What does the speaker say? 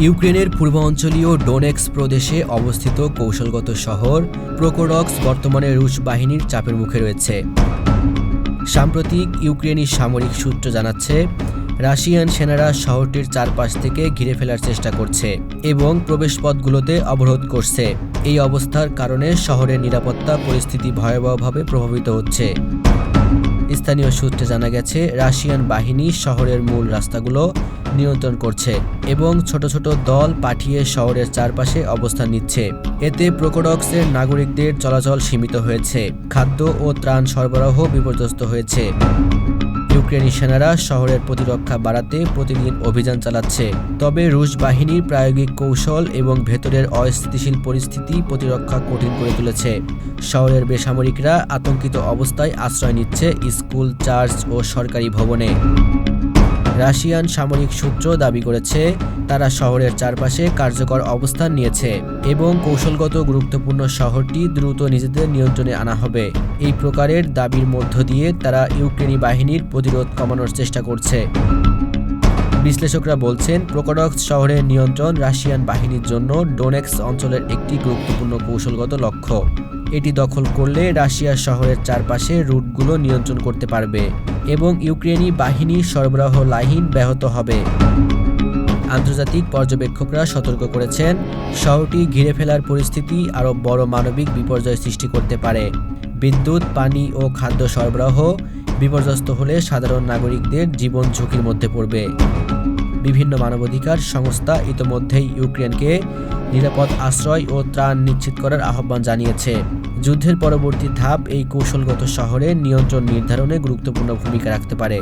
ইউক্রেনের পূর্বাঞ্চলীয় ডোনেক্স প্রদেশে অবস্থিত কৌশলগত শহর প্রোকোরক্স বর্তমানে রুশ বাহিনীর চাপের মুখে রয়েছে। সাম্প্রতিক ইউক্রেনি সামরিক সূত্র জানাচ্ছে, রাশিয়ান সেনারা শহরটির চারপাশ থেকে ঘিরে ফেলার চেষ্টা করছে এবং প্রবেশপথগুলোতে অবরোধ করছে। এই অবস্থার কারণে শহরের নিরাপত্তা পরিস্থিতি ভয়াবহভাবে প্রভাবিত হচ্ছে। স্থানীয় সূত্রে জানা গেছে, রাশিয়ান বাহিনী শহরের মূল রাস্তাগুলো নিয়ন্ত্রণ করছে এবং ছোট ছোট দল পাঠিয়ে শহরের চারপাশে অবস্থান নিচ্ছে। এতে প্রোকোরক্সের নাগরিকদের চলাচল সীমিত হয়েছে, খাদ্য ও ত্রাণ সরবরাহ বিপর্যস্ত হয়েছে। ইউক্রেনি সেনারা শহরের প্রতিরক্ষা বাড়াতে প্রতিদিন অভিযান চালাচ্ছে, তবে রুশ বাহিনীর প্রায়োগিক কৌশল এবং ভেতরের অস্থিতিশীল পরিস্থিতি প্রতিরক্ষা কঠিন করে তুলেছে। শহরের বেসামরিকরা আতঙ্কিত অবস্থায় আশ্রয় নিচ্ছে স্কুল, চার্চ ও সরকারি ভবনে। রাশিয়ান সামরিক সূত্র দাবি করেছে, তারা শহরের চারপাশে কার্যকর অবস্থান নিয়েছে এবং কৌশলগত গুরুত্বপূর্ণ শহরটি দ্রুত নিজেদের নিয়ন্ত্রণে আনা হবে। এই প্রকারের দাবির মধ্য দিয়ে তারা ইউক্রেনি বাহিনীর প্রতিরোধ কমানোর চেষ্টা করছে। বিশ্লেষকরা বলছেন, প্রোকোরক্স শহরের নিয়ন্ত্রণ রাশিয়ান বাহিনীর জন্য ডোনেক্স অঞ্চলের একটি গুরুত্বপূর্ণ কৌশলগত লক্ষ্য। এটি দখল করলে রাশিয়া শহরের চারপাশে রুটগুলো নিয়ন্ত্রণ করতে পারবে এবং ইউক্রেনি বাহিনীর সরবরাহ লাইন ব্যাহত হবে। আন্তর্জাতিক পর্যবেক্ষকরা সতর্ক করেছেন, শহরটি ঘিরে ফেলার পরিস্থিতি আরও বড় মানবিক বিপর্যয় সৃষ্টি করতে পারে। বিদ্যুৎ, পানি ও খাদ্য সরবরাহ বিপর্যস্ত হলে সাধারণ নাগরিকদের জীবন ঝুঁকির মধ্যে পড়বে। বিভিন্ন মানবাধিকার সংস্থা ইতোমধ্যেই ইউক্রেনকে নিরাপদ আশ্রয় ও ত্রাণ নিশ্চিত করার আহ্বান জানিয়েছে। যুদ্ধের পরবর্তী ধাপ এই কৌশলগত শহরে নিয়ন্ত্রণ নির্ধারণে গুরুত্বপূর্ণ ভূমিকা রাখতে পারে।